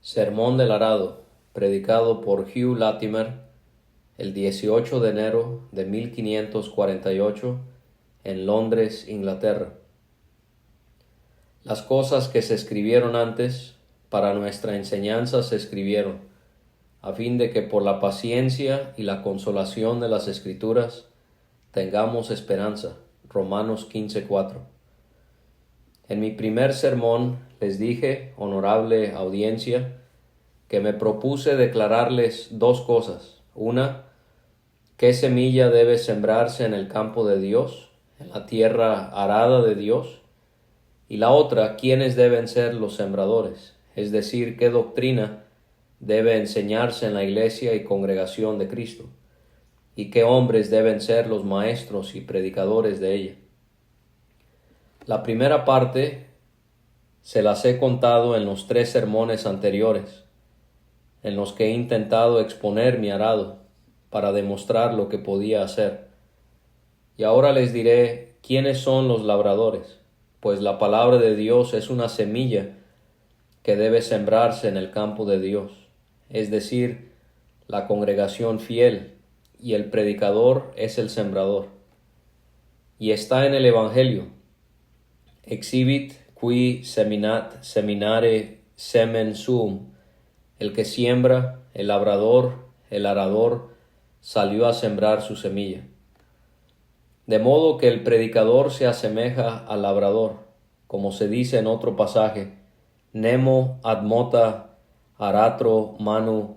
Sermón del Arado, predicado por Hugh Latimer el 18 de enero de 1548 en Londres, Inglaterra. Las cosas que se escribieron antes, para nuestra enseñanza se escribieron, a fin de que por la paciencia y la consolación de las Escrituras tengamos esperanza. Romanos 15:4. En mi primer sermón les dije, honorable audiencia, que me propuse declararles dos cosas. Una, qué semilla debe sembrarse en el campo de Dios, en la tierra arada de Dios, y la otra, quiénes deben ser los sembradores, es decir, qué doctrina debe enseñarse en la iglesia y congregación de Cristo, y qué hombres deben ser los maestros y predicadores de ella. La primera parte se las he contado en los 3 sermones anteriores, en los que he intentado exponer mi arado para demostrar lo que podía hacer. Y ahora les diré quiénes son los labradores, pues la palabra de Dios es una semilla que debe sembrarse en el campo de Dios, es decir, la congregación fiel, y el predicador es el sembrador. Y está en el Evangelio: exhibit qui seminat seminare semen suum. El que siembra, el labrador, el arador, salió a sembrar su semilla. De modo que el predicador se asemeja al labrador, como se dice en otro pasaje: Nemo ad mota aratro manu,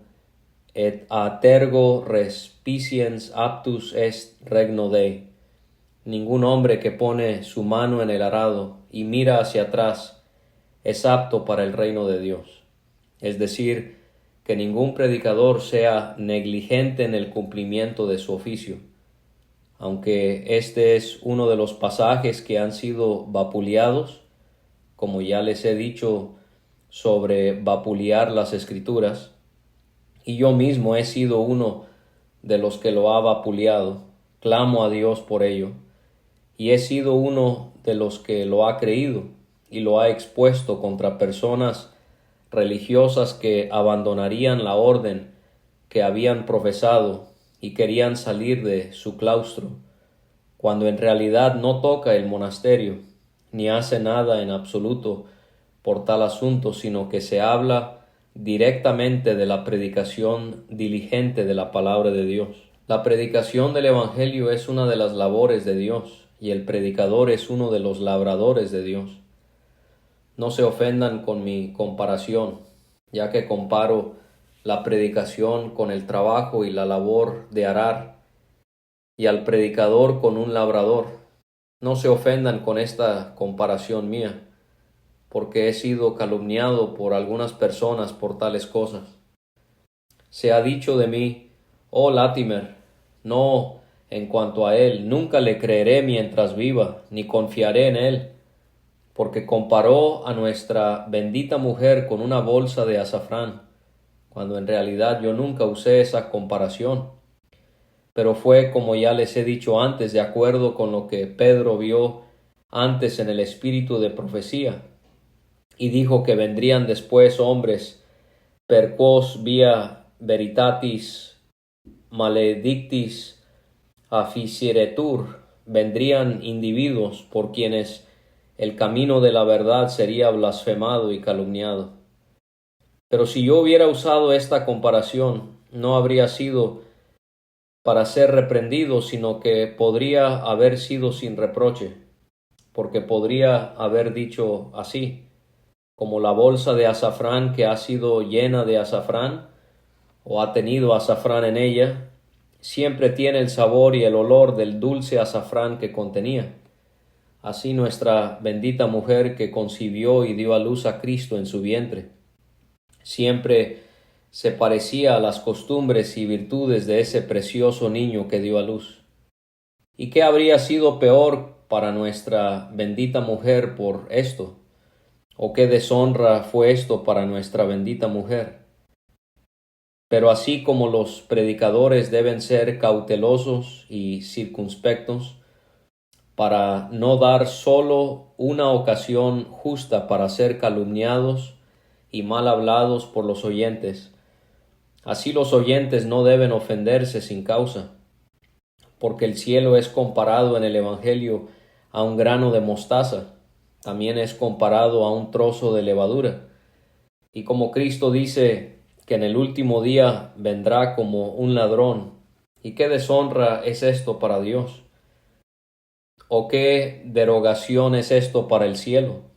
et a tergo respiciens aptus est regno Dei. Ningún hombre que pone su mano en el arado y mira hacia atrás es apto para el reino de Dios. Es decir, que ningún predicador sea negligente en el cumplimiento de su oficio, aunque este es uno de los pasajes que han sido vapuleados, como ya les he dicho sobre vapulear las Escrituras, y yo mismo he sido uno de los que lo ha vapuleado. Clamo a Dios por ello, y he sido uno de los que lo ha creído y lo ha expuesto contra personas religiosas que abandonarían la orden que habían profesado y querían salir de su claustro, cuando en realidad no toca el monasterio ni hace nada en absoluto por tal asunto, sino que se habla directamente de la predicación diligente de la palabra de Dios. La predicación del Evangelio es una de las labores de Dios, y el predicador es uno de los labradores de Dios. No se ofendan con mi comparación, ya que comparo la predicación con el trabajo y la labor de arar, y al predicador con un labrador. No se ofendan con esta comparación mía, porque he sido calumniado por algunas personas por tales cosas. Se ha dicho de mí: oh Latimer, no, en cuanto a él, nunca le creeré mientras viva, ni confiaré en él, porque comparó a nuestra bendita mujer con una bolsa de azafrán, cuando en realidad yo nunca usé esa comparación. Pero fue, como ya les he dicho antes, de acuerdo con lo que Pedro vio antes en el espíritu de profecía, y dijo que vendrían después hombres per quos via veritatis maledictis afficeretur. Vendrían individuos por quienes el camino de la verdad sería blasfemado y calumniado. Pero si yo hubiera usado esta comparación, no habría sido para ser reprendido, sino que podría haber sido sin reproche, porque podría haber dicho así: como la bolsa de azafrán que ha sido llena de azafrán, o ha tenido azafrán en ella, siempre tiene el sabor y el olor del dulce azafrán que contenía. Así nuestra bendita mujer que concibió y dio a luz a Cristo en su vientre siempre se parecía a las costumbres y virtudes de ese precioso niño que dio a luz. ¿Y qué habría sido peor para nuestra bendita mujer por esto? ¿O qué deshonra fue esto para nuestra bendita mujer? Pero así como los predicadores deben ser cautelosos y circunspectos, para no dar solo una ocasión justa para ser calumniados y mal hablados por los oyentes. Así los oyentes no deben ofenderse sin causa, porque el cielo es comparado en el Evangelio a un grano de mostaza, también es comparado a un trozo de levadura. Y como Cristo dice que en el último día vendrá como un ladrón, ¿y qué deshonra es esto para Dios? ¿O qué derogación es esto para el cielo?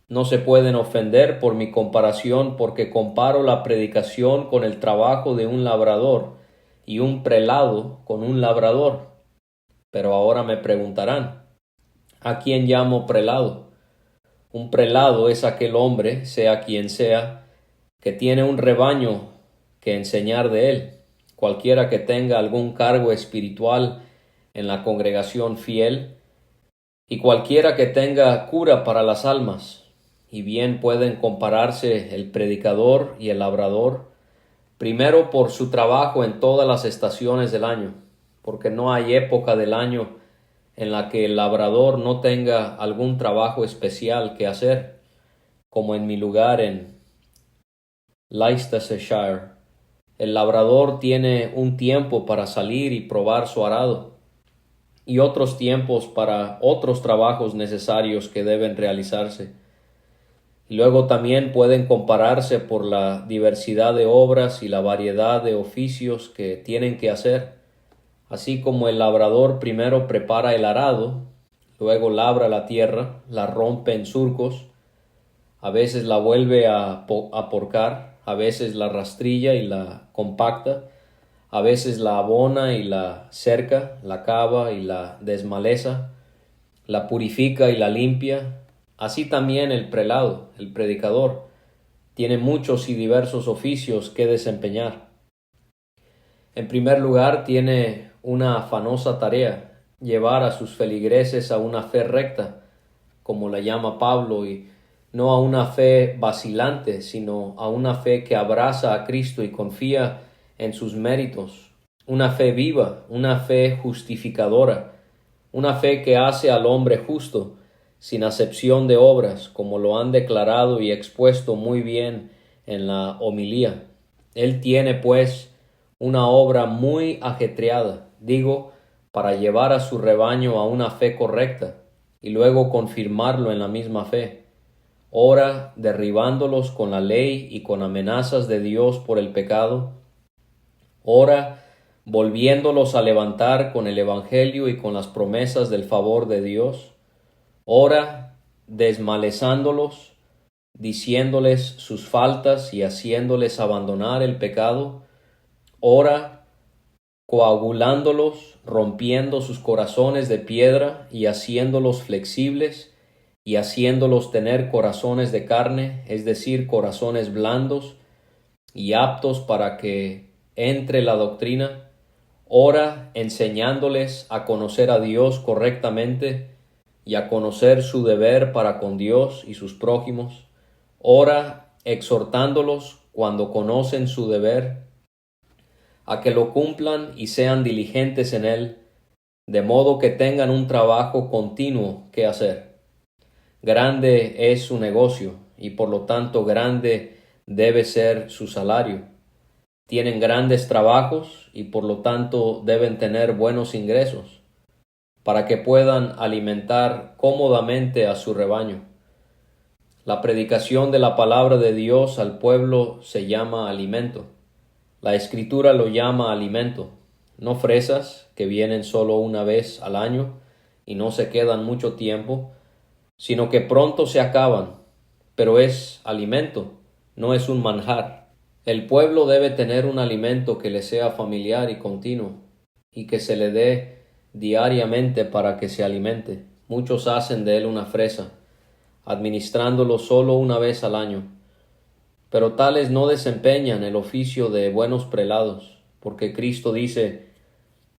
No se pueden ofender por mi comparación, porque comparo la predicación con el trabajo de un labrador y un prelado con un labrador. Pero ahora me preguntarán, ¿a quién llamo prelado? Un prelado es aquel hombre, sea quien sea, que tiene un rebaño que enseñar de él. Cualquiera que tenga algún cargo espiritual en la congregación fiel, y cualquiera que tenga cura para las almas, y bien pueden compararse el predicador y el labrador, primero por su trabajo en todas las estaciones del año, porque no hay época del año en la que el labrador no tenga algún trabajo especial que hacer, como en mi lugar en Leicestershire. El labrador tiene un tiempo para salir y probar su arado, y otros tiempos para otros trabajos necesarios que deben realizarse. Y luego también pueden compararse por la diversidad de obras y la variedad de oficios que tienen que hacer. Así como el labrador primero prepara el arado, luego labra la tierra, la rompe en surcos, a veces la vuelve a porcar, a veces la rastrilla y la compacta, a veces la abona y la cerca, la cava y la desmaleza, la purifica y la limpia. Así también el prelado, el predicador, tiene muchos y diversos oficios que desempeñar. En primer lugar, tiene una afanosa tarea, llevar a sus feligreses a una fe recta, como la llama Pablo, y no a una fe vacilante, sino a una fe que abraza a Cristo y confía en sus méritos, una fe viva, una fe justificadora, una fe que hace al hombre justo, sin acepción de obras, como lo han declarado y expuesto muy bien en la homilía. Él tiene, pues, una obra muy ajetreada, digo, para llevar a su rebaño a una fe correcta y luego confirmarlo en la misma fe. Ora derribándolos con la ley y con amenazas de Dios por el pecado. Ora volviéndolos a levantar con el Evangelio y con las promesas del favor de Dios. Ora desmalezándolos, diciéndoles sus faltas y haciéndoles abandonar el pecado. Ora coagulándolos, rompiendo sus corazones de piedra y haciéndolos flexibles y haciéndolos tener corazones de carne, es decir, corazones blandos y aptos para que entre la doctrina. Ora enseñándoles a conocer a Dios correctamente y a conocer su deber para con Dios y sus prójimos. Ora exhortándolos cuando conocen su deber a que lo cumplan y sean diligentes en él, de modo que tengan un trabajo continuo que hacer. Grande es su negocio y por lo tanto grande debe ser su salario. Tienen grandes trabajos y por lo tanto deben tener buenos ingresos para que puedan alimentar cómodamente a su rebaño. La predicación de la palabra de Dios al pueblo se llama alimento. La Escritura lo llama alimento, no fresas que vienen solo una vez al año y no se quedan mucho tiempo, sino que pronto se acaban, pero es alimento, no es un manjar. El pueblo debe tener un alimento que le sea familiar y continuo, y que se le dé diariamente para que se alimente. Muchos hacen de él una fresa, administrándolo solo una vez al año. Pero tales no desempeñan el oficio de buenos prelados, porque Cristo dice,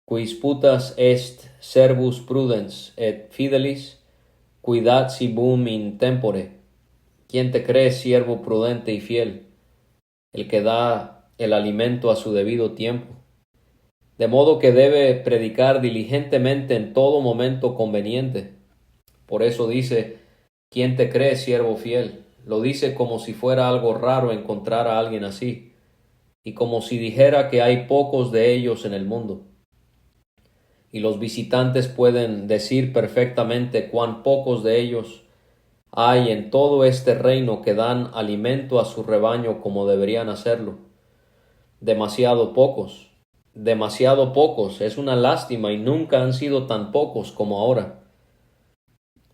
quis putas est servus prudens et fidelis, cuidat sibum in tempore. ¿Quién te cree siervo prudente y fiel? El que da el alimento a su debido tiempo. De modo que debe predicar diligentemente en todo momento conveniente. Por eso dice, ¿quién te cree siervo fiel? Lo dice como si fuera algo raro encontrar a alguien así, y como si dijera que hay pocos de ellos en el mundo. Y los visitantes pueden decir perfectamente cuán pocos de ellos hay en todo este reino que dan alimento a su rebaño como deberían hacerlo. Demasiado pocos, demasiado pocos. Es una lástima y nunca han sido tan pocos como ahora.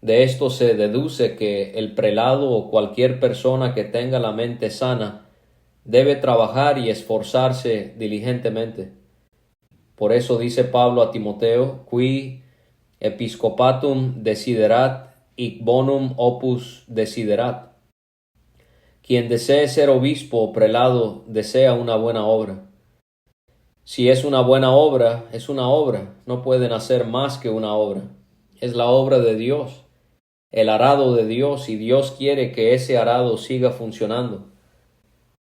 De esto se deduce que el prelado o cualquier persona que tenga la mente sana debe trabajar y esforzarse diligentemente. Por eso dice Pablo a Timoteo, qui episcopatum desiderat hic bonum opus desiderat. Quien desee ser obispo o prelado desea una buena obra. Si es una buena obra, es una obra. No pueden hacer más que una obra. Es la obra de Dios, el arado de Dios, y Dios quiere que ese arado siga funcionando.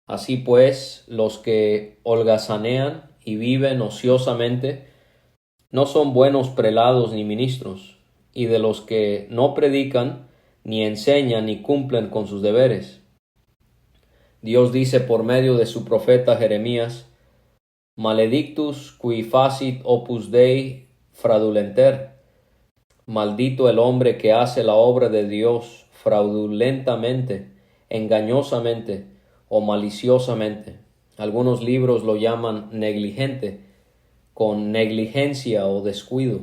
Así pues, los que holgazanean y viven ociosamente no son buenos prelados ni ministros, y de los que no predican, ni enseñan, ni cumplen con sus deberes. Dios dice por medio de su profeta Jeremías, Maledictus qui facit opus Dei fraudulenter. Maldito el hombre que hace la obra de Dios fraudulentamente, engañosamente o maliciosamente. Algunos libros lo llaman negligente, con negligencia o descuido.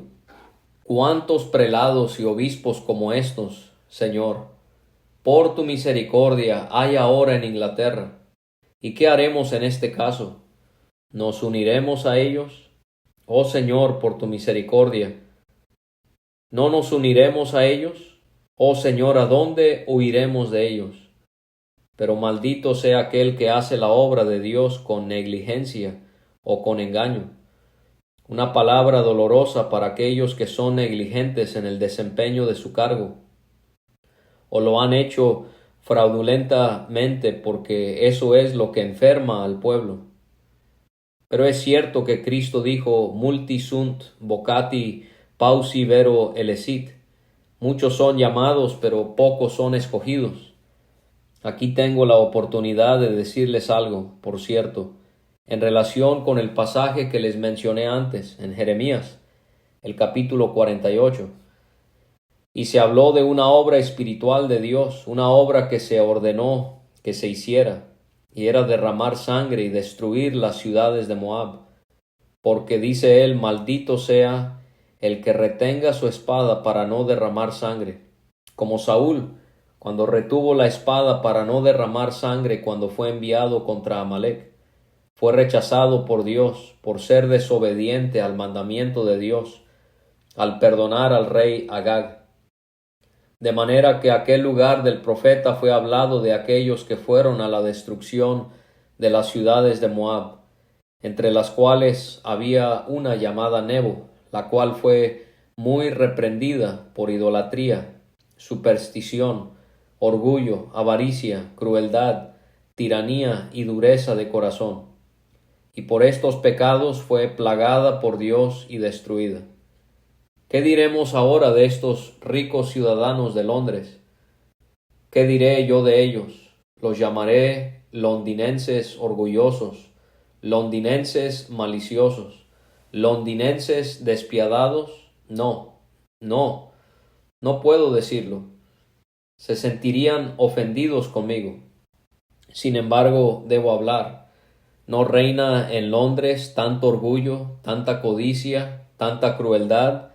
¿Cuántos prelados y obispos como estos, Señor, por tu misericordia, hay ahora en Inglaterra? ¿Y qué haremos en este caso? ¿Nos uniremos a ellos? Oh Señor, por tu misericordia, ¿no nos uniremos a ellos? Oh Señor, ¿a dónde huiremos de ellos? Pero maldito sea aquel que hace la obra de Dios con negligencia o con engaño. Una palabra dolorosa para aquellos que son negligentes en el desempeño de su cargo, o lo han hecho fraudulentamente, porque eso es lo que enferma al pueblo. Pero es cierto que Cristo dijo, multi sunt vocati pauci vero elecit. Muchos son llamados, pero pocos son escogidos. Aquí tengo la oportunidad de decirles algo, por cierto, en relación con el pasaje que les mencioné antes, en Jeremías, el capítulo 48. Y se habló de una obra espiritual de Dios, una obra que se ordenó que se hiciera, y era derramar sangre y destruir las ciudades de Moab. Porque dice él, maldito sea el que retenga su espada para no derramar sangre, como Saúl, cuando retuvo la espada para no derramar sangre cuando fue enviado contra Amalec. Fue rechazado por Dios por ser desobediente al mandamiento de Dios, al perdonar al rey Agag. De manera que aquel lugar del profeta fue hablado de aquellos que fueron a la destrucción de las ciudades de Moab, entre las cuales había una llamada Nebo, la cual fue muy reprendida por idolatría, superstición, orgullo, avaricia, crueldad, tiranía y dureza de corazón. Y por estos pecados fue plagada por Dios y destruida. ¿Qué diremos ahora de estos ricos ciudadanos de Londres? ¿Qué diré yo de ellos? Los llamaré londinenses orgullosos, londinenses maliciosos, londinenses despiadados. No, no puedo decirlo. Se sentirían ofendidos conmigo. Sin embargo, debo hablar. ¿No reina en Londres tanto orgullo, tanta codicia, tanta crueldad,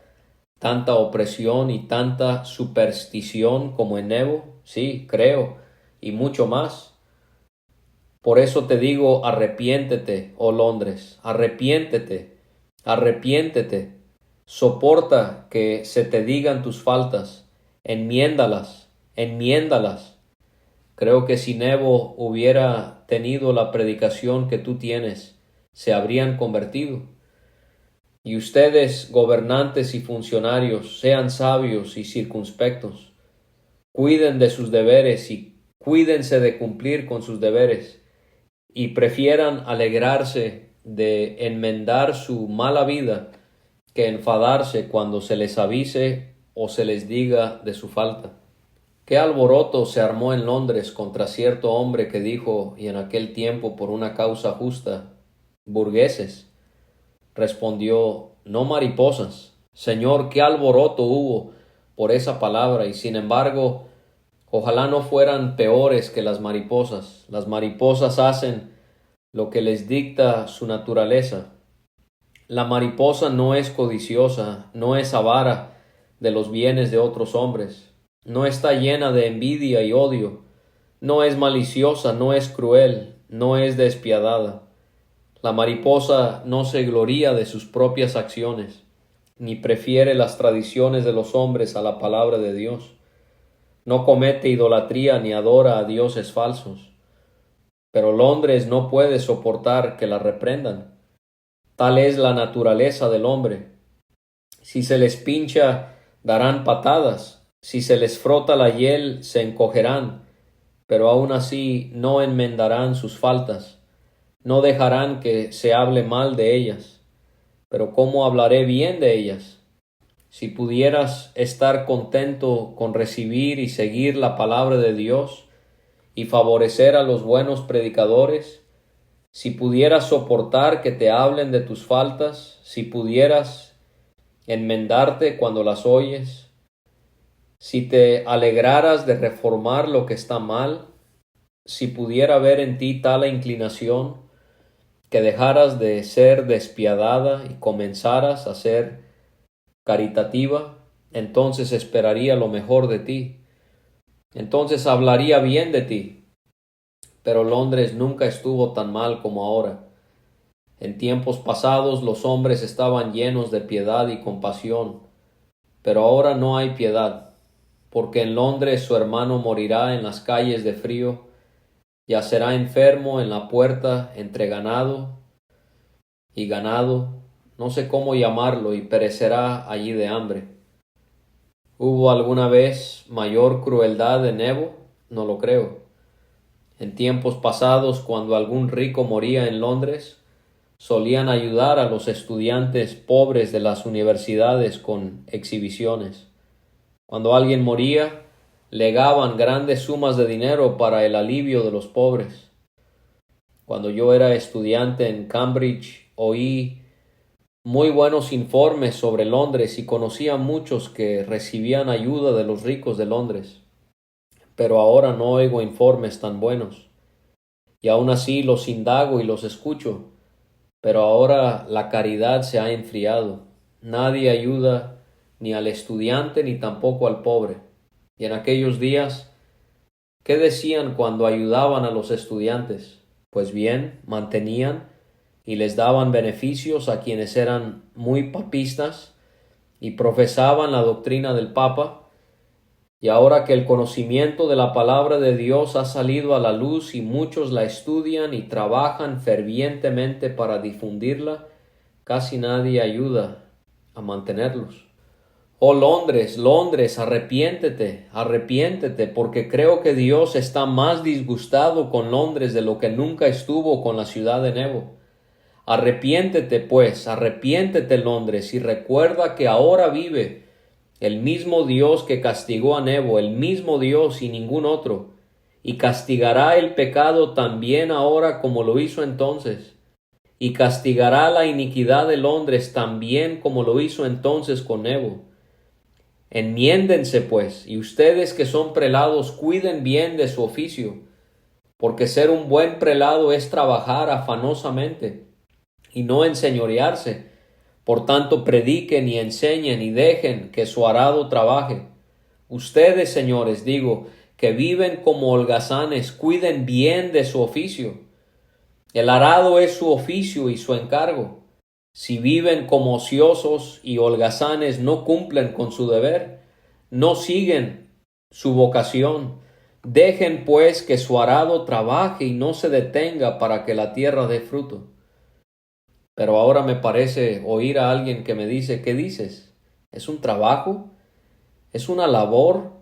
tanta opresión y tanta superstición como en Nebo? Sí, creo, y mucho más. Por eso te digo, arrepiéntete, oh Londres, arrepiéntete, arrepiéntete. Soporta que se te digan tus faltas, enmiéndalas, enmiéndalas. Creo que si Nebo hubiera tenido la predicación que tú tienes, se habrían convertido. Y ustedes, gobernantes y funcionarios, sean sabios y circunspectos. Cuiden de sus deberes y cuídense de cumplir con sus deberes, y prefieran alegrarse de enmendar su mala vida que enfadarse cuando se les avise o se les diga de su falta. ¿Qué alboroto se armó en Londres contra cierto hombre que dijo, y en aquel tiempo por una causa justa, burgueses? Respondió, no mariposas. Señor, qué alboroto hubo por esa palabra, y sin embargo, ojalá no fueran peores que las mariposas. Las mariposas hacen lo que les dicta su naturaleza. La mariposa no es codiciosa, no es avara de los bienes de otros hombres, no está llena de envidia y odio, no es maliciosa, no es cruel, no es despiadada. La mariposa no se gloría de sus propias acciones, ni prefiere las tradiciones de los hombres a la palabra de Dios. No comete idolatría ni adora a dioses falsos. Pero Londres no puede soportar que la reprendan. Tal es la naturaleza del hombre. Si se les pincha, darán patadas. Si se les frota la hiel, se encogerán. Pero aun así no enmendarán sus faltas. No dejarán que se hable mal de ellas. Pero ¿cómo hablaré bien de ellas? Si pudieras estar contento con recibir y seguir la palabra de Dios y favorecer a los buenos predicadores, si pudieras soportar que te hablen de tus faltas, si pudieras enmendarte cuando las oyes, si te alegraras de reformar lo que está mal, si pudiera ver en ti tal inclinación, que dejaras de ser despiadada y comenzaras a ser caritativa, entonces esperaría lo mejor de ti. Entonces hablaría bien de ti. Pero Londres nunca estuvo tan mal como ahora. En tiempos pasados los hombres estaban llenos de piedad y compasión, pero ahora no hay piedad, porque en Londres su hermano morirá en las calles de frío, yacerá enfermo en la puerta entre ganado y ganado, no sé cómo llamarlo, y perecerá allí de hambre. ¿Hubo alguna vez mayor crueldad en Nebo? No lo creo. En tiempos pasados, cuando algún rico moría en Londres, solían ayudar a los estudiantes pobres de las universidades con exhibiciones. Cuando alguien moría, legaban grandes sumas de dinero para el alivio de los pobres. Cuando yo era estudiante en Cambridge, oí muy buenos informes sobre Londres y conocí a muchos que recibían ayuda de los ricos de Londres. Pero ahora no oigo informes tan buenos. Y aún así los indago y los escucho. Pero ahora la caridad se ha enfriado. Nadie ayuda ni al estudiante ni tampoco al pobre. Y en aquellos días, ¿qué decían cuando ayudaban a los estudiantes? Pues bien, mantenían y les daban beneficios a quienes eran muy papistas y profesaban la doctrina del Papa. Y ahora que el conocimiento de la palabra de Dios ha salido a la luz y muchos la estudian y trabajan fervientemente para difundirla, casi nadie ayuda a mantenerlos. Oh Londres, Londres, arrepiéntete, arrepiéntete, porque creo que Dios está más disgustado con Londres de lo que nunca estuvo con la ciudad de Nebo. Arrepiéntete, pues, arrepiéntete, Londres, y recuerda que ahora vive el mismo Dios que castigó a Nebo, el mismo Dios y ningún otro, y castigará el pecado también ahora como lo hizo entonces, y castigará la iniquidad de Londres también como lo hizo entonces con Nebo. Enmiéndense, pues, y ustedes que son prelados cuiden bien de su oficio, porque ser un buen prelado es trabajar afanosamente y no enseñorearse. Por tanto, prediquen y enseñen y dejen que su arado trabaje. Ustedes, señores, digo, que viven como holgazanes, cuiden bien de su oficio. El arado es su oficio y su encargo. Si viven como ociosos y holgazanes, no cumplen con su deber, no siguen su vocación. Dejen, pues, que su arado trabaje y no se detenga para que la tierra dé fruto. Pero ahora me parece oír a alguien que me dice, ¿qué dices? ¿Es un trabajo? ¿Es una labor?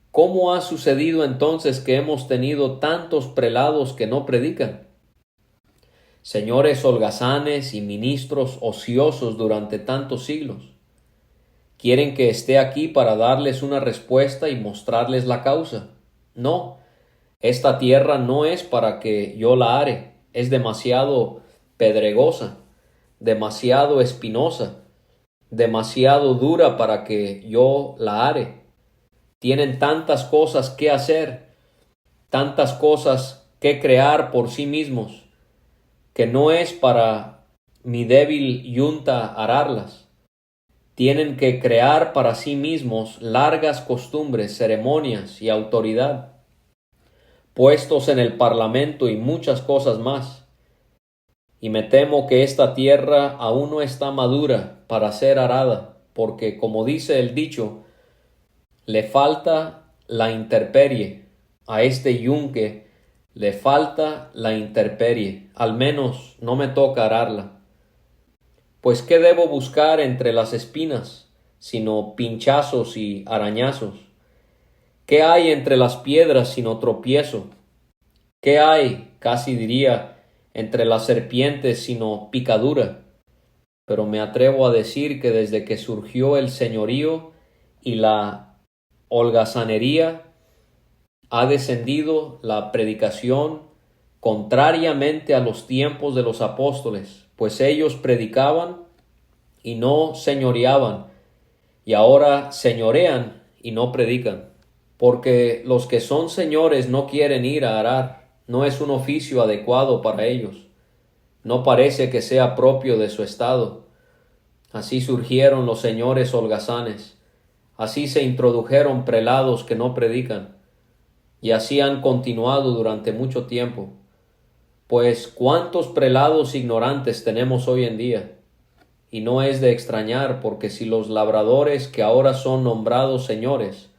¿Cómo ha sucedido entonces que hemos tenido tantos prelados que no predican? Señores holgazanes y ministros ociosos durante tantos siglos. ¿Quieren que esté aquí para darles una respuesta y mostrarles la causa? No, esta tierra no es para que yo la are, es demasiado pedregosa, demasiado espinosa, demasiado dura para que yo la are. Tienen tantas cosas que hacer, tantas cosas que crear por sí mismos, que no es para mi débil yunta ararlas. Tienen que crear para sí mismos largas costumbres, ceremonias y autoridad, puestos en el parlamento y muchas cosas más. Y me temo que esta tierra aún no está madura para ser arada, porque, como dice el dicho, le falta la intemperie. A este yunque le falta la intemperie, al menos no me toca ararla. Pues ¿qué debo buscar entre las espinas, sino pinchazos y arañazos? ¿Qué hay entre las piedras sino tropiezo? ¿Qué hay, casi diría, entre las serpientes sino picadura? Pero me atrevo a decir que desde que surgió el señorío y la holgazanería, ha descendido la predicación contrariamente a los tiempos de los apóstoles, pues ellos predicaban y no señoreaban, y ahora señorean y no predican. Porque los que son señores no quieren ir a arar, no es un oficio adecuado para ellos, no parece que sea propio de su estado. Así surgieron los señores holgazanes, así se introdujeron prelados que no predican, y así han continuado durante mucho tiempo. Pues cuántos prelados ignorantes tenemos hoy en día, y no es de extrañar, porque si los labradores que ahora son nombrados señores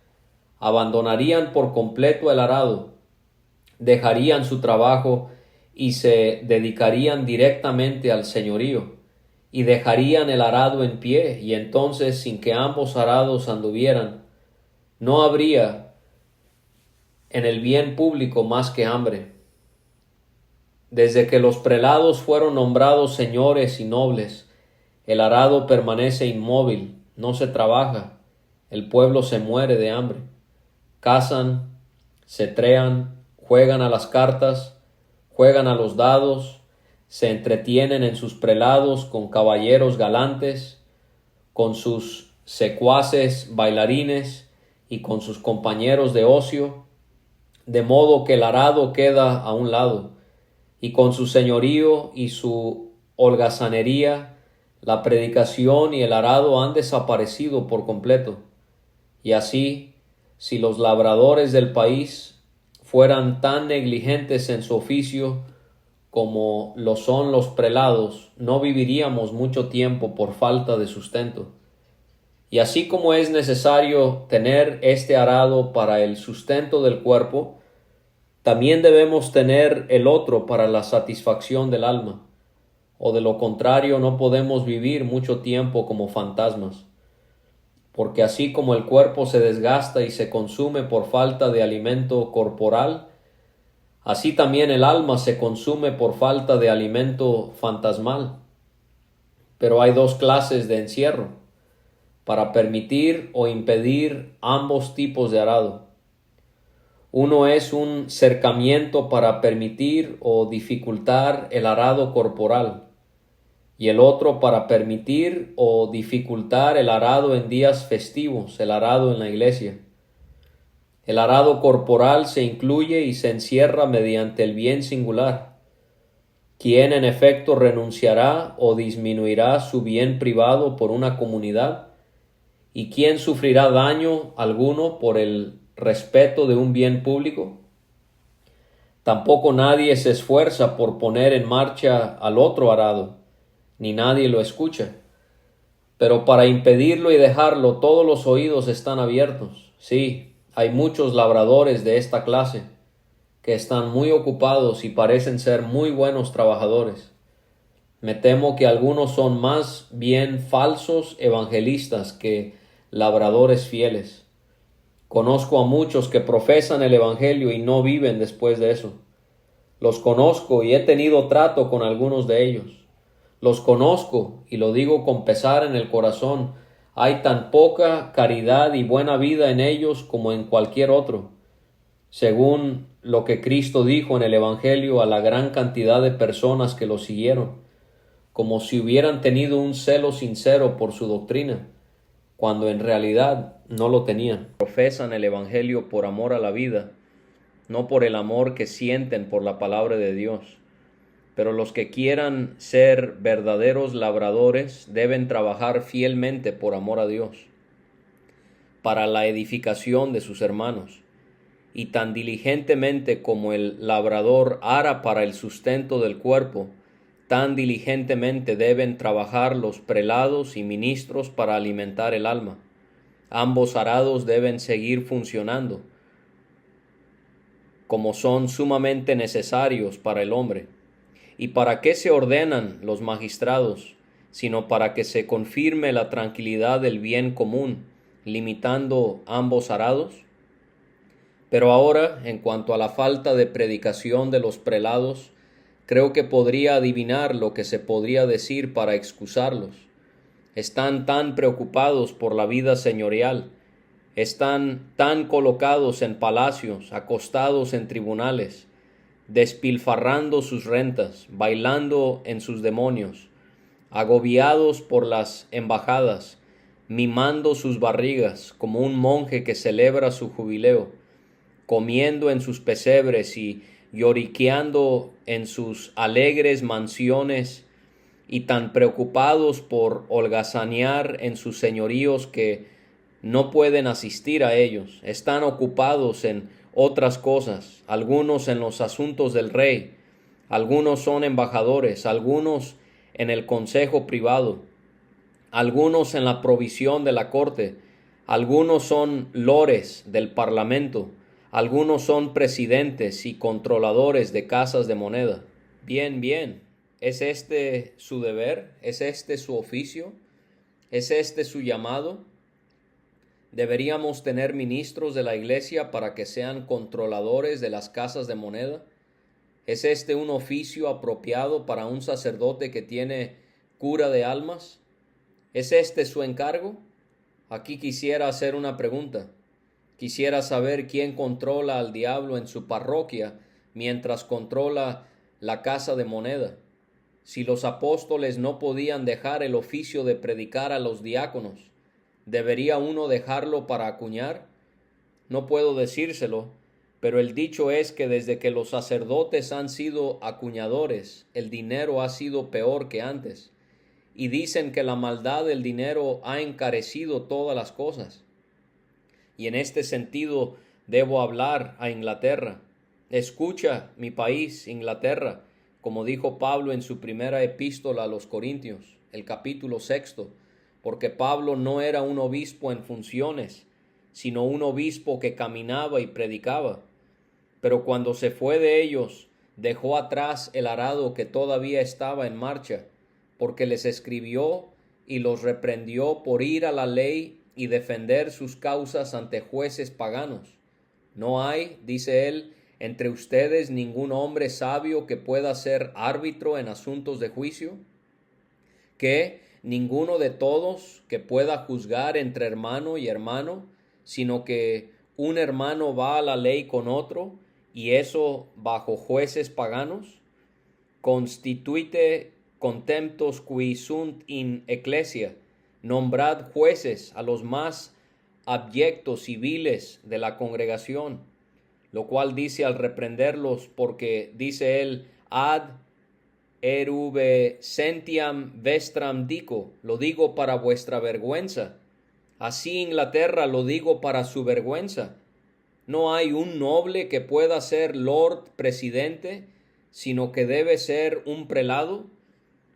abandonarían por completo el arado, dejarían su trabajo y se dedicarían directamente al señorío, y dejarían el arado en pie, y entonces, sin que ambos arados anduvieran, no habría en el bien público más que hambre. Desde que los prelados fueron nombrados señores y nobles, el arado permanece inmóvil, no se trabaja, el pueblo se muere de hambre. Cazan, se trean, juegan a las cartas, juegan a los dados, se entretienen en sus prelados con caballeros galantes, con sus secuaces bailarines y con sus compañeros de ocio, de modo que el arado queda a un lado, y con su señorío y su holgazanería, la predicación y el arado han desaparecido por completo. Y así, si los labradores del país fueran tan negligentes en su oficio como lo son los prelados, no viviríamos mucho tiempo por falta de sustento. Y así como es necesario tener este arado para el sustento del cuerpo, también debemos tener el otro para la satisfacción del alma, o de lo contrario no podemos vivir mucho tiempo como fantasmas. Porque así como el cuerpo se desgasta y se consume por falta de alimento corporal, así también el alma se consume por falta de alimento fantasmal. Pero hay dos clases de encierro, para permitir o impedir ambos tipos de arado. Uno es un cercamiento para permitir o dificultar el arado corporal, y el otro para permitir o dificultar el arado en días festivos, el arado en la iglesia. El arado corporal se incluye y se encierra mediante el bien singular. ¿Quién en efecto renunciará o disminuirá su bien privado por una comunidad? ¿Y quién sufrirá daño alguno por el respeto de un bien público? Tampoco nadie se esfuerza por poner en marcha al otro arado, ni nadie lo escucha. Pero para impedirlo y dejarlo, todos los oídos están abiertos. Sí, hay muchos labradores de esta clase que están muy ocupados y parecen ser muy buenos trabajadores. Me temo que algunos son más bien falsos evangelistas que labradores fieles. Conozco a muchos que profesan el evangelio y no viven después de eso. Los conozco y he tenido trato con algunos de ellos. Los conozco, y lo digo con pesar en el corazón, Hay tan poca caridad y buena vida en ellos como en cualquier otro, según lo que Cristo dijo en el Evangelio a la gran cantidad de personas que lo siguieron, como si hubieran tenido un celo sincero por su doctrina, cuando en realidad no lo tenían. Profesan el Evangelio por amor a la vida, no por el amor que sienten por la palabra de Dios. Pero los que quieran ser verdaderos labradores deben trabajar fielmente por amor a Dios, para la edificación de sus hermanos, y tan diligentemente como el labrador ara para el sustento del cuerpo, tan diligentemente deben trabajar los prelados y ministros para alimentar el alma. Ambos arados deben seguir funcionando, como son sumamente necesarios para el hombre. ¿Y para qué se ordenan los magistrados? Sino para que se confirme la tranquilidad del bien común, limitando ambos arados. Pero ahora, en cuanto a la falta de predicación de los prelados, creo que podría adivinar lo que se podría decir para excusarlos. Están tan preocupados por la vida señorial, están tan colocados en palacios, acostados en tribunales, despilfarrando sus rentas, bailando en sus demonios, agobiados por las embajadas, mimando sus barrigas como un monje que celebra su jubileo, comiendo en sus pesebres y lloriqueando en sus alegres mansiones, y tan preocupados por holgazanear en sus señoríos que no pueden asistir a ellos. Están ocupados en otras cosas, algunos en los asuntos del rey, algunos son embajadores, algunos en el consejo privado, algunos en la provisión de la corte, algunos son lores del parlamento, algunos son presidentes y controladores de casas de moneda. Bien, ¿es este su deber? ¿Es este su oficio? ¿Es este su llamado? ¿Deberíamos tener ministros de la iglesia para que sean controladores de las casas de moneda? ¿Es este un oficio apropiado para un sacerdote que tiene cura de almas? ¿Es este su encargo? Aquí quisiera hacer una pregunta. Quisiera saber quién controla al diablo en su parroquia mientras controla la casa de moneda. Si los apóstoles no podían dejar el oficio de predicar a los diáconos, ¿debería uno dejarlo para acuñar? No puedo decírselo, pero el dicho es que desde que los sacerdotes han sido acuñadores, el dinero ha sido peor que antes. Y dicen que la maldad del dinero ha encarecido todas las cosas. Y en este sentido debo hablar a Inglaterra. Escucha, mi país, Inglaterra, como dijo Pablo en su primera epístola a los Corintios, el capítulo 6, porque Pablo no era un obispo en funciones, sino un obispo que caminaba y predicaba. Pero cuando se fue de ellos, dejó atrás el arado que todavía estaba en marcha, porque les escribió y los reprendió por ir a la ley y defender sus causas ante jueces paganos. No hay, dice él, entre ustedes ningún hombre sabio que pueda ser árbitro en asuntos de juicio, que ninguno de todos que pueda juzgar entre hermano y hermano, sino que un hermano va a la ley con otro, y eso bajo jueces paganos. Constituite contemptos qui sunt in ecclesia, nombrad jueces a los más abyectos y viles de la congregación, lo cual dice al reprenderlos, porque dice él, ad erubescentiam vestram dico, lo digo para vuestra vergüenza. Así Inglaterra lo digo para su vergüenza. No hay un noble que pueda ser lord presidente, sino que debe ser un prelado.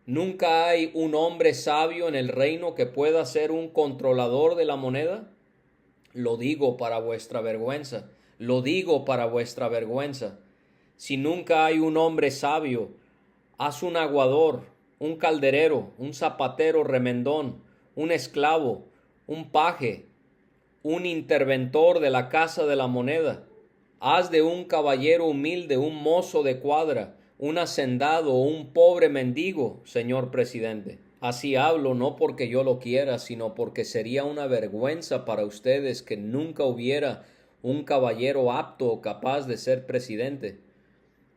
Nunca hay un hombre sabio en el reino que pueda ser un controlador de la moneda. Lo digo para vuestra vergüenza. Lo digo para vuestra vergüenza. Si nunca hay un hombre sabio, haz un aguador, un calderero, un zapatero remendón, un esclavo, un paje, un interventor de la casa de la moneda. Haz de un caballero humilde un mozo de cuadra, un hacendado o un pobre mendigo, señor presidente. Así hablo no porque yo lo quiera, sino porque sería una vergüenza para ustedes que nunca hubiera un caballero apto o capaz de ser presidente.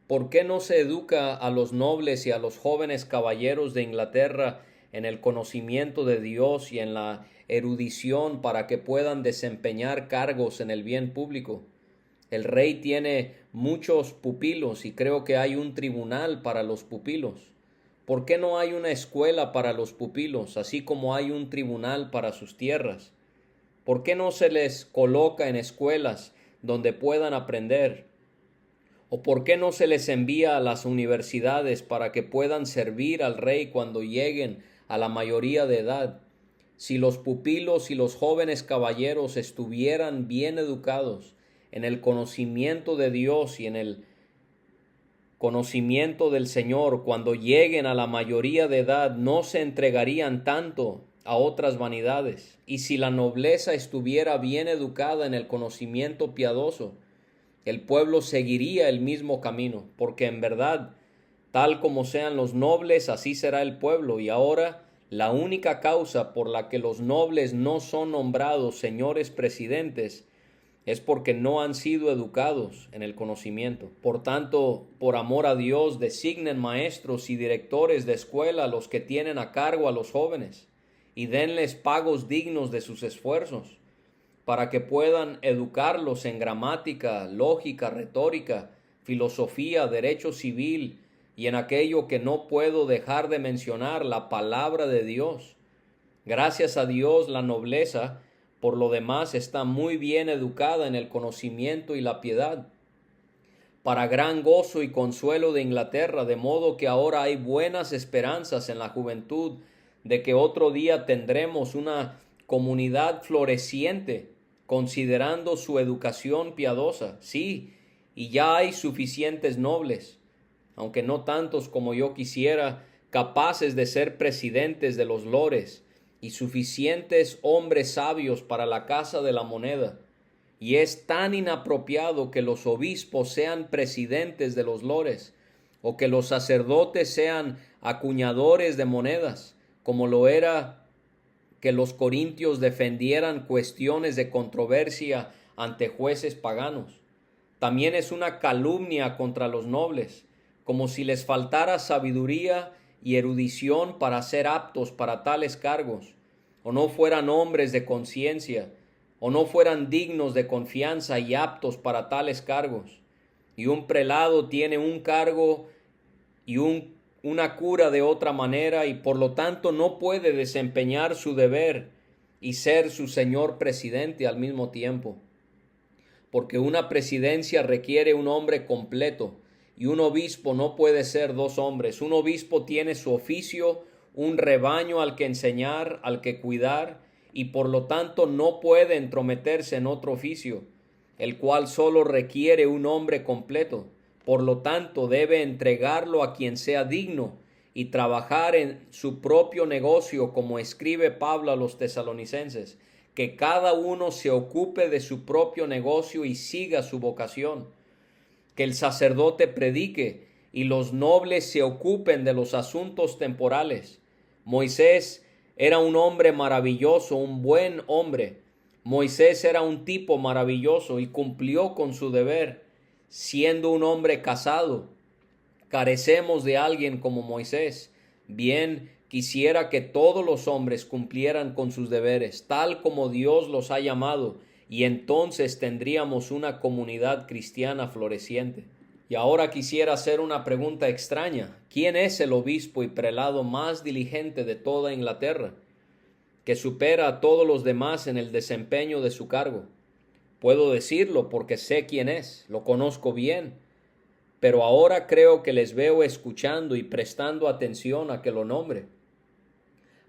¿Por qué no se educa a los nobles y a los jóvenes caballeros de Inglaterra en el conocimiento de Dios y en la erudición para que puedan desempeñar cargos en el bien público? El rey tiene muchos pupilos y creo que hay un tribunal para los pupilos. ¿Por qué no hay una escuela para los pupilos, así como hay un tribunal para sus tierras? ¿Por qué no se les coloca en escuelas donde puedan aprender? ¿O por qué no se les envía a las universidades para que puedan servir al rey cuando lleguen a la mayoría de edad? Si los pupilos y los jóvenes caballeros estuvieran bien educados en el conocimiento de Dios y en el conocimiento del Señor, cuando lleguen a la mayoría de edad, no se entregarían tanto a otras vanidades. Y si la nobleza estuviera bien educada en el conocimiento piadoso, el pueblo seguiría el mismo camino, porque en verdad, tal como sean los nobles, así será el pueblo. Y ahora, la única causa por la que los nobles no son nombrados señores presidentes es porque no han sido educados en el conocimiento. Por tanto, por amor a Dios, designen maestros y directores de escuela a los que tienen a cargo a los jóvenes y denles pagos dignos de sus esfuerzos, para que puedan educarlos en gramática, lógica, retórica, filosofía, derecho civil y en aquello que no puedo dejar de mencionar, la palabra de Dios. Gracias a Dios, la nobleza, por lo demás, está muy bien educada en el conocimiento y la piedad, para gran gozo y consuelo de Inglaterra, de modo que ahora hay buenas esperanzas en la juventud de que otro día tendremos una comunidad floreciente, considerando su educación piadosa. Sí, y ya hay suficientes nobles, aunque no tantos como yo quisiera, capaces de ser presidentes de los lores, y suficientes hombres sabios para la casa de la moneda. Y es tan inapropiado que los obispos sean presidentes de los lores, o que los sacerdotes sean acuñadores de monedas, como lo era que los corintios defendieran cuestiones de controversia ante jueces paganos. También es una calumnia contra los nobles, como si les faltara sabiduría y erudición para ser aptos para tales cargos, o no fueran hombres de conciencia, o no fueran dignos de confianza y aptos para tales cargos. Y un prelado tiene un cargo y una cura de otra manera, y por lo tanto no puede desempeñar su deber y ser su señor presidente al mismo tiempo, porque una presidencia requiere un hombre completo, y un obispo no puede ser dos hombres. Un obispo tiene su oficio, un rebaño al que enseñar, al que cuidar, y por lo tanto no puede entrometerse en otro oficio, el cual solo requiere un hombre completo. Por lo tanto debe entregarlo a quien sea digno y trabajar en su propio negocio, como escribe Pablo a los tesalonicenses, que cada uno se ocupe de su propio negocio y siga su vocación, que el sacerdote predique y los nobles se ocupen de los asuntos temporales. Moisés era un hombre maravilloso, un buen hombre. Moisés era un tipo maravilloso y cumplió con su deber, siendo un hombre casado. Carecemos de alguien como Moisés. Bien quisiera que todos los hombres cumplieran con sus deberes, tal como Dios los ha llamado, y entonces tendríamos una comunidad cristiana floreciente. Y ahora quisiera hacer una pregunta extraña. ¿Quién es el obispo y prelado más diligente de toda Inglaterra, que supera a todos los demás en el desempeño de su cargo? Puedo decirlo porque sé quién es, lo conozco bien, pero ahora creo que les veo escuchando y prestando atención a que lo nombre.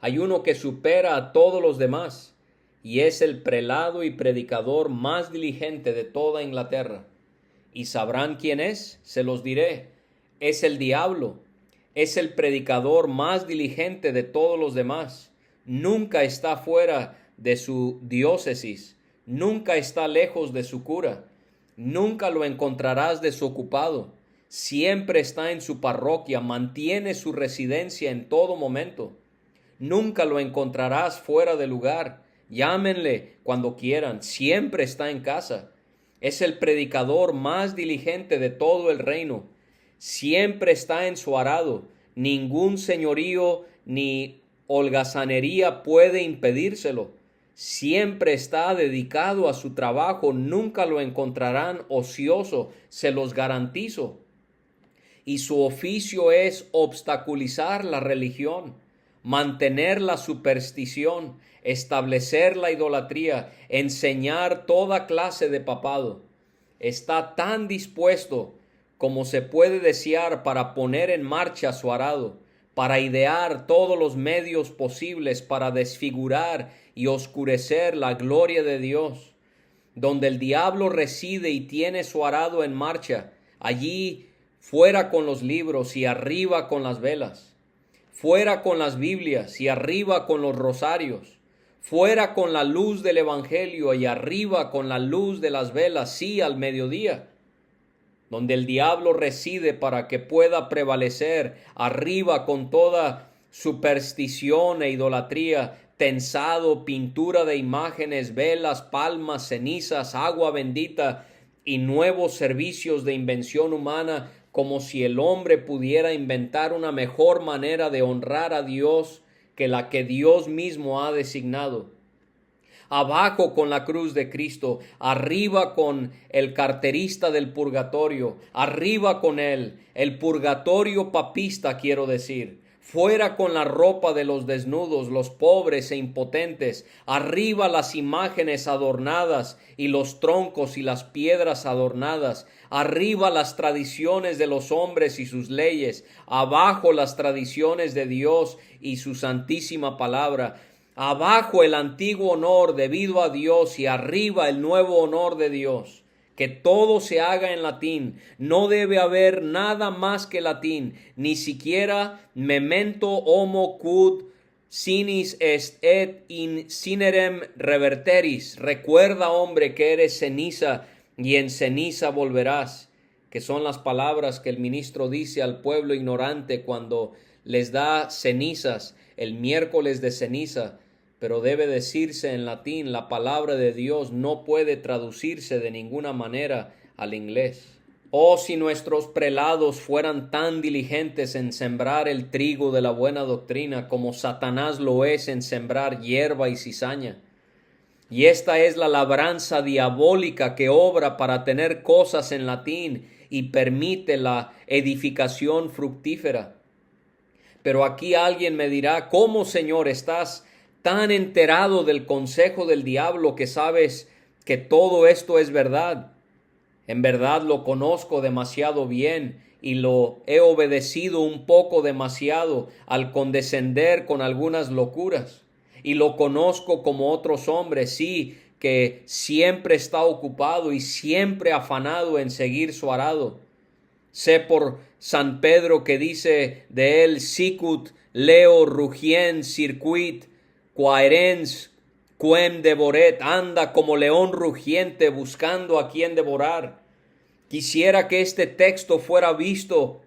Hay uno que supera a todos los demás, y es el prelado y predicador más diligente de toda Inglaterra. ¿Y sabrán quién es? Se los diré. Es el diablo. Es el predicador más diligente de todos los demás. Nunca está fuera de su diócesis. Nunca está lejos de su cura. Nunca lo encontrarás desocupado. Siempre está en su parroquia, mantiene su residencia en todo momento. nunca lo encontrarás fuera de lugar. Llámenle cuando quieran, siempre está en casa. Es el predicador más diligente de todo el reino. Siempre está en su arado. Ningún señorío ni holgazanería puede impedírselo. Siempre está dedicado a su trabajo. Nunca lo encontrarán ocioso, se los garantizo. Y su oficio es obstaculizar la religión, mantener la superstición, establecer la idolatría, enseñar toda clase de papado. Está tan dispuesto como se puede desear para poner en marcha su arado, para idear todos los medios posibles para desfigurar y oscurecer la gloria de Dios. Donde el diablo reside y tiene su arado en marcha, allí fuera con los libros y arriba con las velas. Fuera con las Biblias y arriba con los rosarios. Fuera con la luz del Evangelio y arriba con la luz de las velas, sí, al mediodía. Donde el diablo reside para que pueda prevalecer, arriba con toda superstición e idolatría, tensado, pintura de imágenes, velas, palmas, cenizas, agua bendita y nuevos servicios de invención humana, como si el hombre pudiera inventar una mejor manera de honrar a Dios que la que Dios mismo ha designado. Abajo con la cruz de Cristo, arriba con el carterista del purgatorio, arriba con él, el purgatorio papista quiero decir. Fuera con la ropa de los desnudos, los pobres e impotentes, arriba las imágenes adornadas y los troncos y las piedras adornadas, arriba las tradiciones de los hombres y sus leyes, abajo las tradiciones de Dios y su santísima palabra, abajo el antiguo honor debido a Dios y arriba el nuevo honor de Dios. Que todo se haga en latín. No debe haber nada más que latín, ni siquiera memento homo quod sinis est et in cinerem reverteris. Recuerda, hombre, que eres ceniza y en ceniza volverás. Que son las palabras que el ministro dice al pueblo ignorante cuando les da cenizas, el miércoles de ceniza. Pero debe decirse en latín, la palabra de Dios no puede traducirse de ninguna manera al inglés. Oh, si nuestros prelados fueran tan diligentes en sembrar el trigo de la buena doctrina como Satanás lo es en sembrar hierba y cizaña. Y esta es la labranza diabólica que obra para tener cosas en latín y permite la edificación fructífera. Pero aquí alguien me dirá, ¿cómo, Señor, estás tan enterado del consejo del diablo que sabes que todo esto es verdad? En verdad lo conozco demasiado bien y lo he obedecido un poco demasiado al condescender con algunas locuras. Y lo conozco como otros hombres, sí, que siempre está ocupado y siempre afanado en seguir su arado. Sé por San Pedro que dice de él, sicut leo rugien circuit, quaerens quem devoret, anda como león rugiente buscando a quien devorar. Quisiera que este texto fuera visto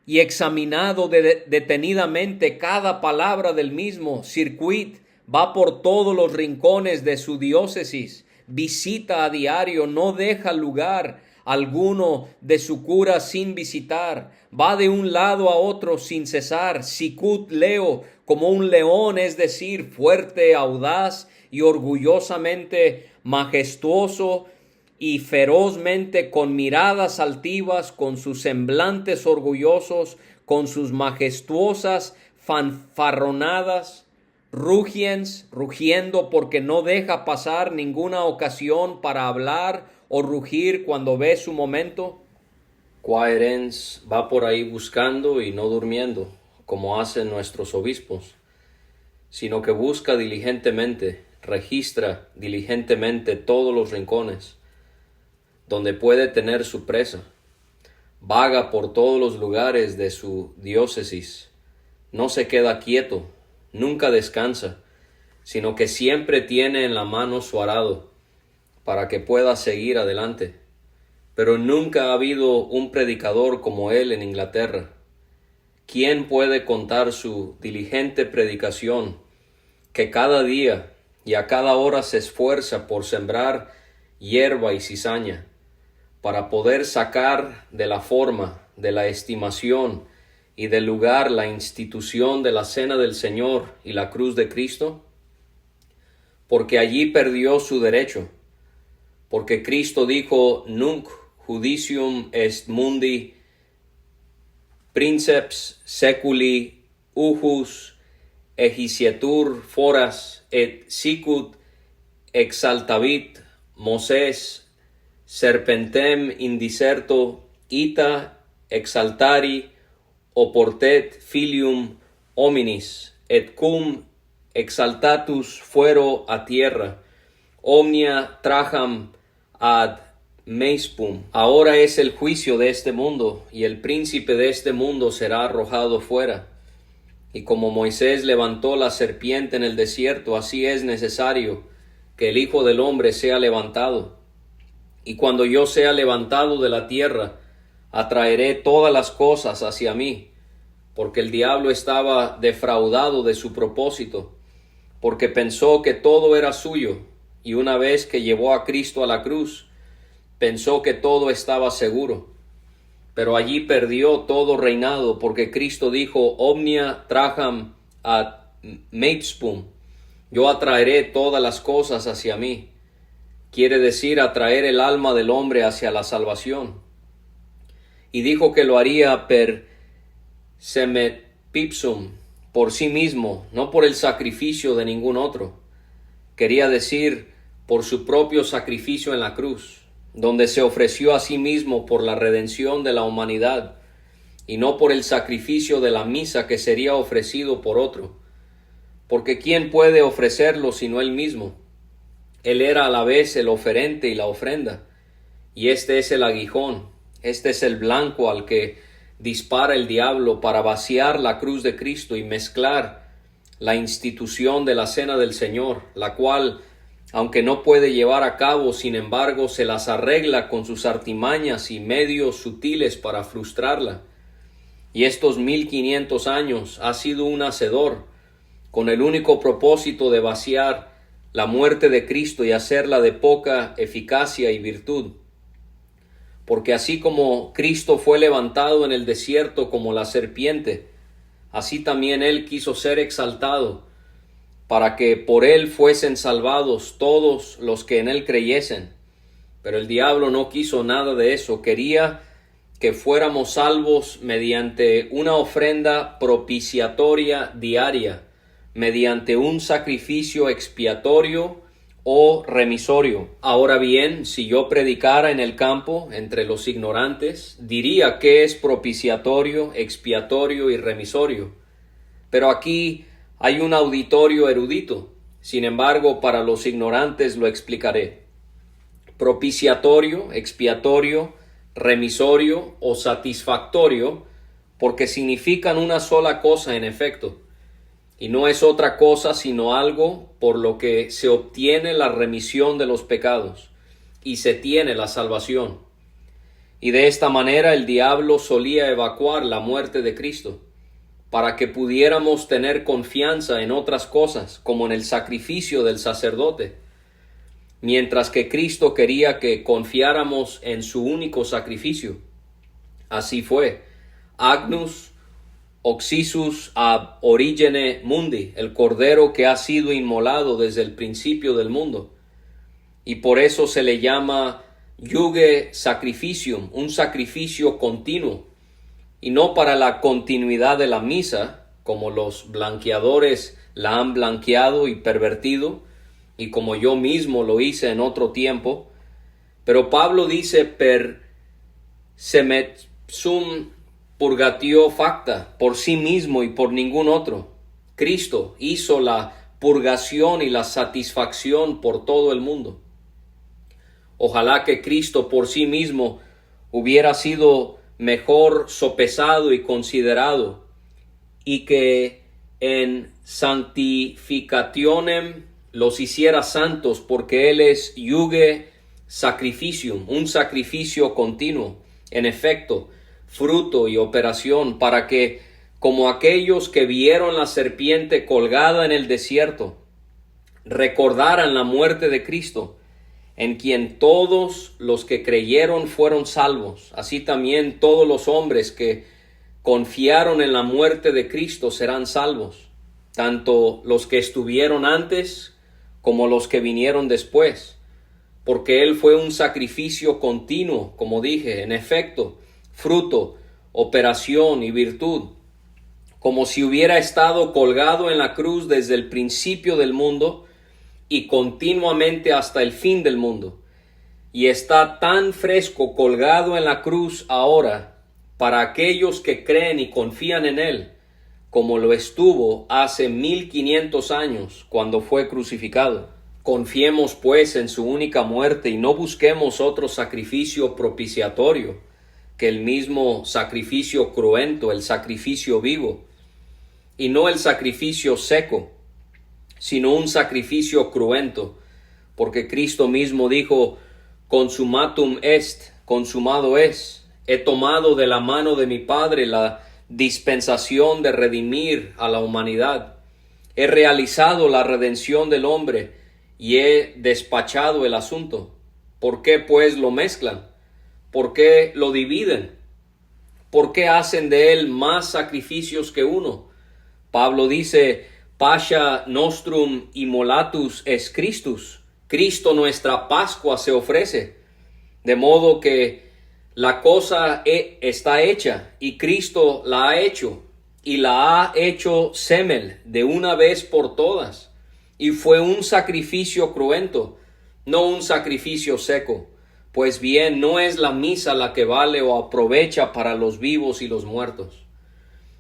y examinado detenidamente cada palabra del mismo. Circuit va por todos los rincones de su diócesis, visita a diario, no deja lugar alguno de su cura sin visitar, va de un lado a otro sin cesar, sicut leo, como un león, es decir, fuerte, audaz y orgullosamente majestuoso y ferozmente, con miradas altivas, con sus semblantes orgullosos, con sus majestuosas fanfarronadas, rugiendo porque no deja pasar ninguna ocasión para hablar o rugir cuando ve su momento. Quaerens va por ahí buscando y no durmiendo, como hacen nuestros obispos, sino que busca diligentemente, registra diligentemente todos los rincones donde puede tener su presa. Vaga por todos los lugares de su diócesis, no se queda quieto, nunca descansa, sino que siempre tiene en la mano su arado para que pueda seguir adelante. Pero nunca ha habido un predicador como él en Inglaterra, ¿quién puede contar su diligente predicación, que cada día y a cada hora se esfuerza por sembrar hierba y cizaña, para poder sacar de la forma, de la estimación y del lugar la institución de la cena del Señor y la cruz de Cristo? Porque allí perdió su derecho, porque Cristo dijo: Nunc judicium est mundi princeps seculi ujus egisietur foras, et sicut exaltavit Moses serpentem indicerto ita exaltari oportet filium hominis, et cum exaltatus fuero a tierra, omnia trajam ad meispum. Ahora es el juicio de este mundo, y el príncipe de este mundo será arrojado fuera. Y como Moisés levantó la serpiente en el desierto, así es necesario que el Hijo del Hombre sea levantado. Y cuando yo sea levantado de la tierra, atraeré todas las cosas hacia mí, porque el diablo estaba defraudado de su propósito, porque pensó que todo era suyo, y una vez que llevó a Cristo a la cruz, pensó que todo estaba seguro. Pero allí perdió todo reinado, porque Cristo dijo: Omnia trajam ad meispum, yo atraeré todas las cosas hacia mí. Quiere decir atraer el alma del hombre hacia la salvación. Y dijo que lo haría per semepipsum, por sí mismo, no por el sacrificio de ningún otro. Quería decir por su propio sacrificio en la cruz, donde se ofreció a sí mismo por la redención de la humanidad, y no por el sacrificio de la misa que sería ofrecido por otro. Porque ¿quién puede ofrecerlo sino él mismo? Él era a la vez el oferente y la ofrenda, y este es el aguijón, este es el blanco al que dispara el diablo para vaciar la cruz de Cristo y mezclar la institución de la cena del Señor, la cual, aunque no puede llevar a cabo, sin embargo, se las arregla con sus artimañas y medios sutiles para frustrarla. Y estos 1500 años ha sido un hacedor, con el único propósito de vaciar la muerte de Cristo y hacerla de poca eficacia y virtud. Porque así como Cristo fue levantado en el desierto como la serpiente, así también Él quiso ser exaltado, para que por Él fuesen salvados todos los que en Él creyesen. Pero el diablo no quiso nada de eso, quería que fuéramos salvos mediante una ofrenda propiciatoria diaria, mediante un sacrificio expiatorio o remisorio. Ahora bien, si yo predicara en el campo entre los ignorantes, diría que es propiciatorio, expiatorio y remisorio. Pero aquí hay un auditorio erudito. Sin embargo, para los ignorantes lo explicaré. Propiciatorio, expiatorio, remisorio o satisfactorio, porque significan una sola cosa en efecto, y no es otra cosa sino algo por lo que se obtiene la remisión de los pecados y se tiene la salvación. Y de esta manera el diablo solía evacuar la muerte de Cristo, para que pudiéramos tener confianza en otras cosas, como en el sacrificio del sacerdote, mientras que Cristo quería que confiáramos en su único sacrificio. Así fue. Agnus Oxisus ab origine mundi, el cordero que ha sido inmolado desde el principio del mundo. Y por eso se le llama iuge sacrificium, un sacrificio continuo, y no para la continuidad de la misa, como los blanqueadores la han blanqueado y pervertido, y como yo mismo lo hice en otro tiempo. Pero Pablo dice per semepsum purgatio facta, por sí mismo y por ningún otro. Cristo hizo la purgación y la satisfacción por todo el mundo. Ojalá que Cristo por sí mismo hubiera sido mejor sopesado y considerado, y que en sanctificationem los hiciera santos, porque Él es iuge sacrificium, un sacrificio continuo, en efecto, fruto y operación, para que como aquellos que vieron la serpiente colgada en el desierto, recordaran la muerte de Cristo, en quien todos los que creyeron fueron salvos. Así también todos los hombres que confiaron en la muerte de Cristo serán salvos, tanto los que estuvieron antes como los que vinieron después, porque Él fue un sacrificio continuo, como dije, en efecto, fruto, operación y virtud, como si hubiera estado colgado en la cruz desde el principio del mundo y continuamente hasta el fin del mundo. Y está tan fresco colgado en la cruz ahora para aquellos que creen y confían en Él, como lo estuvo hace 1500 años cuando fue crucificado. Confiemos pues en su única muerte y no busquemos otro sacrificio propiciatorio que el mismo sacrificio cruento, el sacrificio vivo, y no el sacrificio seco, sino un sacrificio cruento, porque Cristo mismo dijo: consumatum est, consumado es, he tomado de la mano de mi Padre la dispensación de redimir a la humanidad, he realizado la redención del hombre y he despachado el asunto. ¿Por qué pues lo mezclan? ¿Por qué lo dividen? ¿Por qué hacen de él más sacrificios que uno? Pablo dice: Pascha nostrum immolatus es Christus. Cristo nuestra Pascua se ofrece. De modo que la cosa está hecha y Cristo la ha hecho, y la ha hecho semel de una vez por todas. Y fue un sacrificio cruento, no un sacrificio seco. Pues bien, no es la misa la que vale o aprovecha para los vivos y los muertos.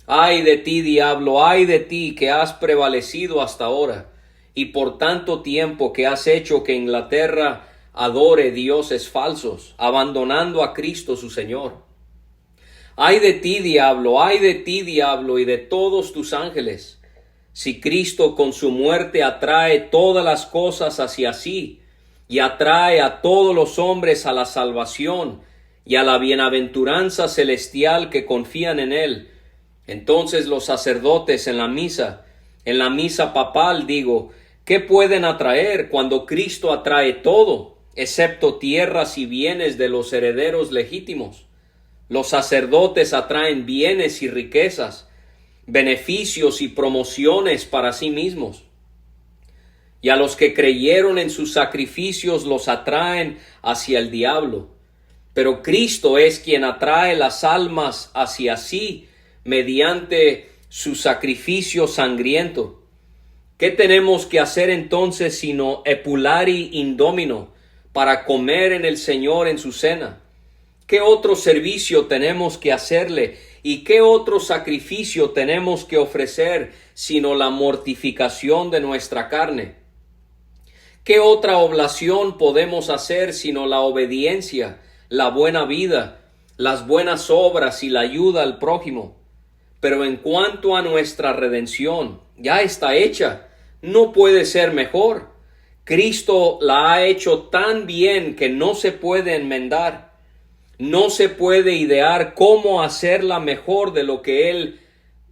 Ay de ti, diablo, ay de ti, que has prevalecido hasta ahora, y por tanto tiempo que has hecho que Inglaterra adore dioses falsos, abandonando a Cristo su Señor. Ay de ti, diablo, y de todos tus ángeles, si Cristo con su muerte atrae todas las cosas hacia sí, y atrae a todos los hombres a la salvación y a la bienaventuranza celestial que confían en Él. Entonces los sacerdotes en la misa papal, digo, ¿qué pueden atraer cuando Cristo atrae todo, excepto tierras y bienes de los herederos legítimos? Los sacerdotes atraen bienes y riquezas, beneficios y promociones para sí mismos. Y a los que creyeron en sus sacrificios los atraen hacia el diablo. Pero Cristo es quien atrae las almas hacia sí mediante su sacrificio sangriento. ¿Qué tenemos que hacer entonces sino epulari indomino, para comer en el Señor en su cena? ¿Qué otro servicio tenemos que hacerle y qué otro sacrificio tenemos que ofrecer sino la mortificación de nuestra carne? ¿Qué otra oblación podemos hacer sino la obediencia, la buena vida, las buenas obras y la ayuda al prójimo? Pero en cuanto a nuestra redención, ya está hecha, no puede ser mejor. Cristo la ha hecho tan bien que no se puede enmendar. No se puede idear cómo hacerla mejor de lo que Él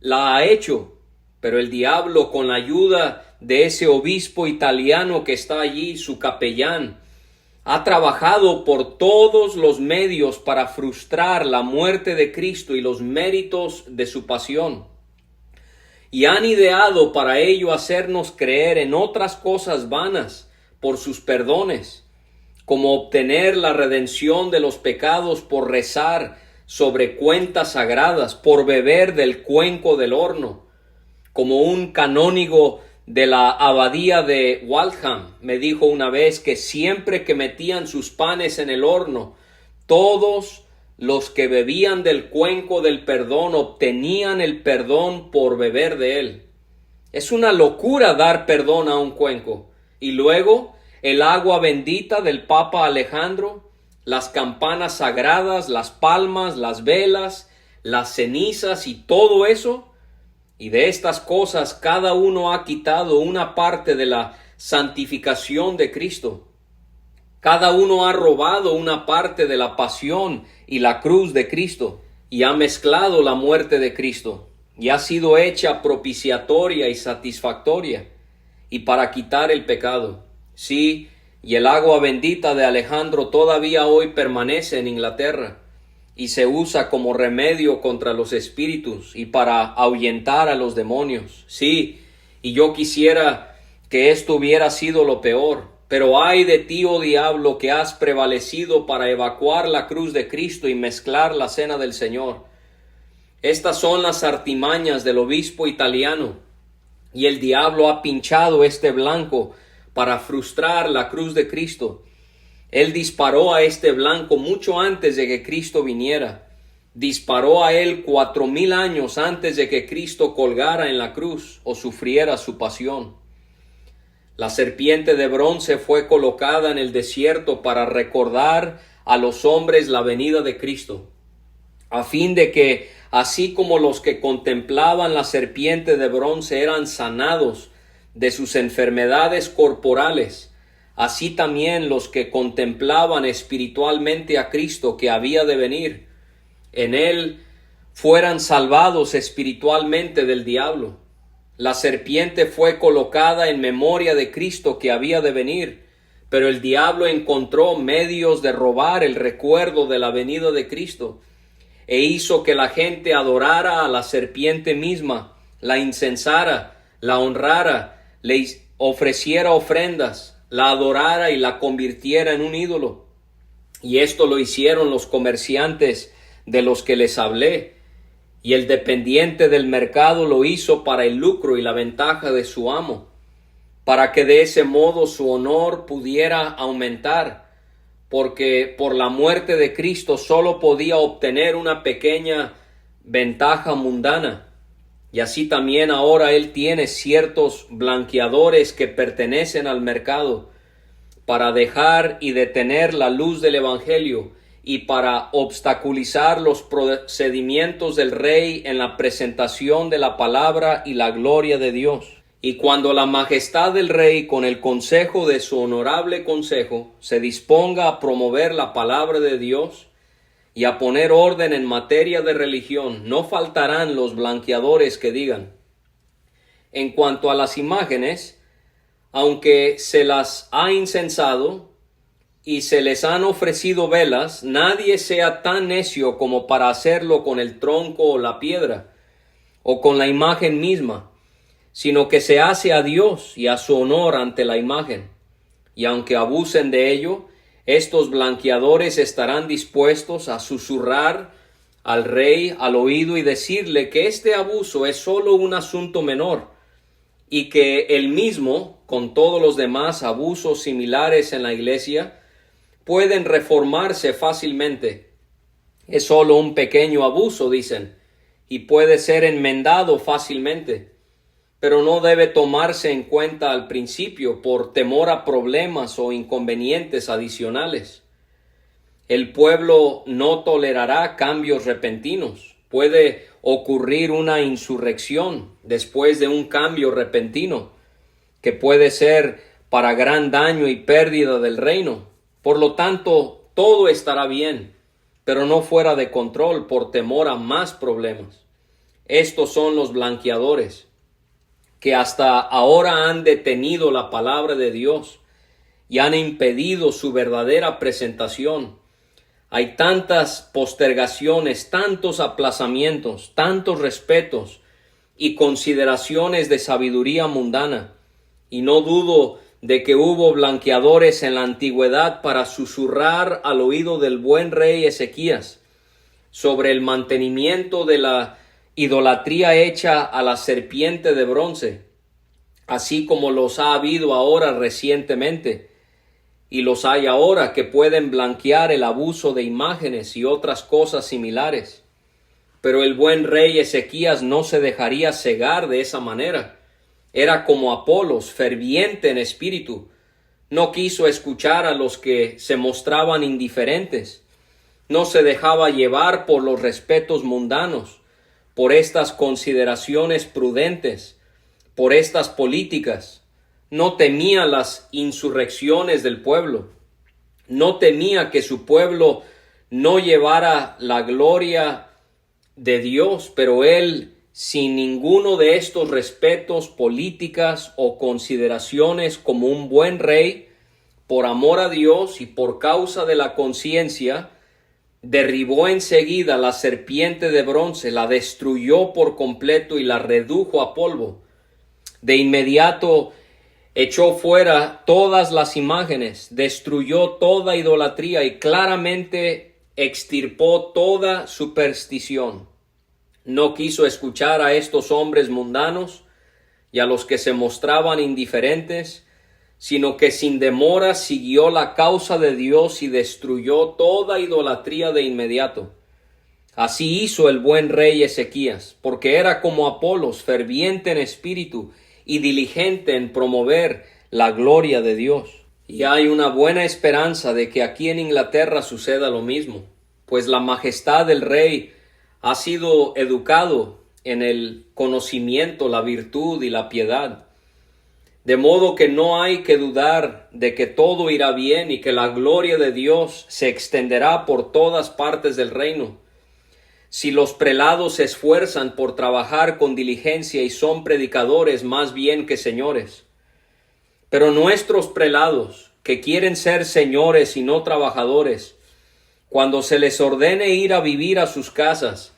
la ha hecho. Pero el diablo, con la ayuda de ese obispo italiano que está allí, su capellán, ha trabajado por todos los medios para frustrar la muerte de Cristo y los méritos de su pasión. Y han ideado para ello hacernos creer en otras cosas vanas por sus perdones, como obtener la redención de los pecados por rezar sobre cuentas sagradas, por beber del cuenco del horno, como un canónigo de la abadía de Waltham me dijo una vez que siempre que metían sus panes en el horno, todos los que bebían del cuenco del perdón obtenían el perdón por beber de él. Es una locura dar perdón a un cuenco. Y luego el agua bendita del Papa Alejandro, las campanas sagradas, las palmas, las velas, las cenizas y todo eso. Y de estas cosas cada uno ha quitado una parte de la santificación de Cristo. Cada uno ha robado una parte de la pasión y la cruz de Cristo y ha mezclado la muerte de Cristo. y ha sido hecha propiciatoria y satisfactoria, y para quitar el pecado. Sí, y el agua bendita de Alejandro todavía hoy permanece en Inglaterra, y se usa como remedio contra los espíritus y para ahuyentar a los demonios. Sí, y yo quisiera que esto hubiera sido lo peor, pero ay de ti, oh diablo, que has prevalecido para evacuar la cruz de Cristo y mezclar la cena del Señor. Estas son las artimañas del obispo italiano, y el diablo ha pinchado este blanco para frustrar la cruz de Cristo. Él disparó a este blanco mucho antes de que Cristo viniera. Disparó a él 4000 años antes de que Cristo colgara en la cruz o sufriera su pasión. La serpiente de bronce fue colocada en el desierto para recordar a los hombres la venida de Cristo, a fin de que, así como los que contemplaban la serpiente de bronce eran sanados de sus enfermedades corporales, así también los que contemplaban espiritualmente a Cristo que había de venir, en él fueran salvados espiritualmente del diablo. La serpiente fue colocada en memoria de Cristo que había de venir, pero el diablo encontró medios de robar el recuerdo de la venida de Cristo, e hizo que la gente adorara a la serpiente misma, la incensara, la honrara, le ofreciera ofrendas, la adorara y la convirtiera en un ídolo. Y esto lo hicieron los comerciantes de los que les hablé, y el dependiente del mercado lo hizo para el lucro y la ventaja de su amo, para que de ese modo su honor pudiera aumentar, porque por la muerte de Cristo solo podía obtener una pequeña ventaja mundana. Y así también ahora él tiene ciertos blanqueadores que pertenecen al mercado para dejar y detener la luz del evangelio y para obstaculizar los procedimientos del rey en la presentación de la palabra y la gloria de Dios. Y cuando la majestad del rey, con el consejo de su honorable consejo, se disponga a promover la palabra de Dios y a poner orden en materia de religión, no faltarán los blanqueadores que digan: en cuanto a las imágenes, aunque se las ha incensado y se les han ofrecido velas, nadie sea tan necio como para hacerlo con el tronco o la piedra, o con la imagen misma, sino que se hace a Dios y a su honor ante la imagen. Y aunque abusen de ello, estos blanqueadores estarán dispuestos a susurrar al rey al oído y decirle que este abuso es solo un asunto menor, y que él mismo, con todos los demás abusos similares en la iglesia, pueden reformarse fácilmente. Es solo un pequeño abuso, dicen, y puede ser enmendado fácilmente, pero no debe tomarse en cuenta al principio por temor a problemas o inconvenientes adicionales. El pueblo no tolerará cambios repentinos. Puede ocurrir una insurrección después de un cambio repentino, que puede ser para gran daño y pérdida del reino. Por lo tanto, todo estará bien, pero no fuera de control por temor a más problemas. Estos son los blanqueadores, que hasta ahora han detenido la palabra de Dios y han impedido su verdadera presentación. Hay tantas postergaciones, tantos aplazamientos, tantos respetos y consideraciones de sabiduría mundana, y no dudo de que hubo blanqueadores en la antigüedad para susurrar al oído del buen rey Ezequías sobre el mantenimiento de la idolatría hecha a la serpiente de bronce, así como los ha habido ahora recientemente, y los hay ahora que pueden blanquear el abuso de imágenes y otras cosas similares. Pero el buen rey Ezequías no se dejaría cegar de esa manera. Era como Apolos, ferviente en espíritu. No quiso escuchar a los que se mostraban indiferentes. No se dejaba llevar por los respetos mundanos, por estas consideraciones prudentes, por estas políticas. No temía las insurrecciones del pueblo. No temía que su pueblo no llevara la gloria de Dios, pero él sin ninguno de estos respetos, políticas o consideraciones como un buen rey, por amor a Dios y por causa de la conciencia, derribó enseguida la serpiente de bronce, la destruyó por completo y la redujo a polvo. De inmediato echó fuera todas las imágenes, destruyó toda idolatría y claramente extirpó toda superstición. No quiso escuchar a estos hombres mundanos y a los que se mostraban indiferentes, sino que sin demora siguió la causa de Dios y destruyó toda idolatría de inmediato. Así hizo el buen rey Ezequías, porque era como Apolos, ferviente en espíritu y diligente en promover la gloria de Dios. Y hay una buena esperanza de que aquí en Inglaterra suceda lo mismo, pues la majestad del rey ha sido educado en el conocimiento, la virtud y la piedad. De modo que no hay que dudar de que todo irá bien y que la gloria de Dios se extenderá por todas partes del reino. Si los prelados se esfuerzan por trabajar con diligencia y son predicadores más bien que señores. Pero nuestros prelados, que quieren ser señores y no trabajadores, cuando se les ordene ir a vivir a sus casas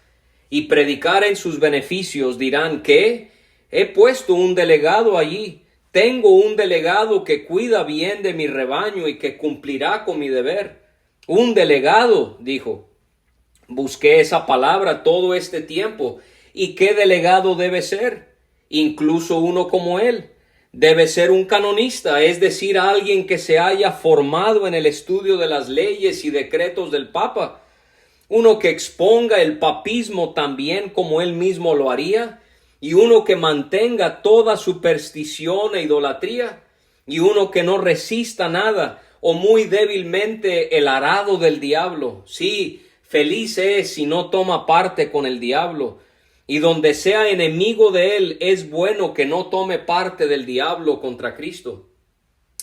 y predicar en sus beneficios, dirán que he puesto un delegado allí. Tengo un delegado que cuida bien de mi rebaño y que cumplirá con mi deber. Un delegado, dijo. Busqué esa palabra todo este tiempo. ¿Y qué delegado debe ser? Incluso uno como él. Debe ser un canonista, es decir, alguien que se haya formado en el estudio de las leyes y decretos del Papa. Uno que exponga el papismo también como él mismo lo haría. Y uno que mantenga toda superstición e idolatría, y uno que no resista nada, o muy débilmente el arado del diablo. Sí, feliz es si no toma parte con el diablo, y donde sea enemigo de él, es bueno que no tome parte del diablo contra Cristo.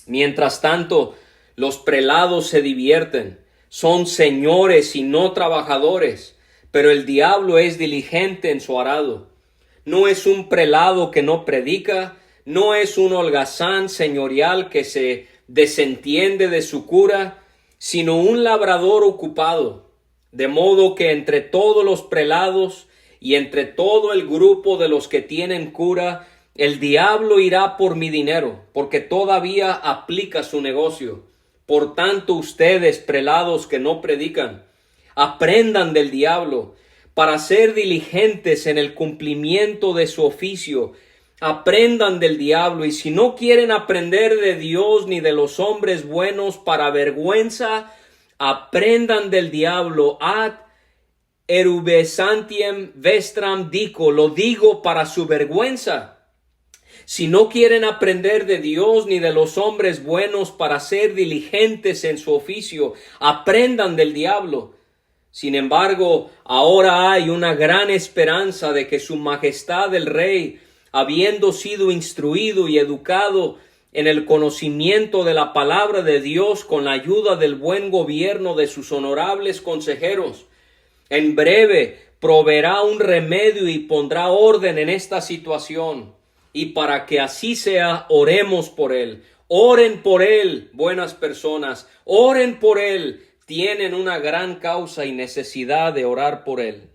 Mientras tanto, los prelados se divierten, son señores y no trabajadores, pero el diablo es diligente en su arado. No es un prelado que no predica, no es un holgazán señorial que se desentiende de su cura, sino un labrador ocupado, de modo que entre todos los prelados y entre todo el grupo de los que tienen cura, el diablo irá por mi dinero, porque todavía aplica su negocio. Por tanto, ustedes, prelados que no predican, aprendan del diablo, para ser diligentes en el cumplimiento de su oficio. Aprendan del diablo, y si no quieren aprender de Dios ni de los hombres buenos para vergüenza, aprendan del diablo. Ad erubesantiem vestram dico, lo digo para su vergüenza. Si no quieren aprender de Dios ni de los hombres buenos para ser diligentes en su oficio, aprendan del diablo. Sin embargo, ahora hay una gran esperanza de que su majestad el rey, habiendo sido instruido y educado en el conocimiento de la palabra de Dios con la ayuda del buen gobierno de sus honorables consejeros, en breve proveerá un remedio y pondrá orden en esta situación. Y para que así sea, oremos por él. Oren por él, buenas personas, oren por él. Tienen una gran causa y necesidad de orar por él.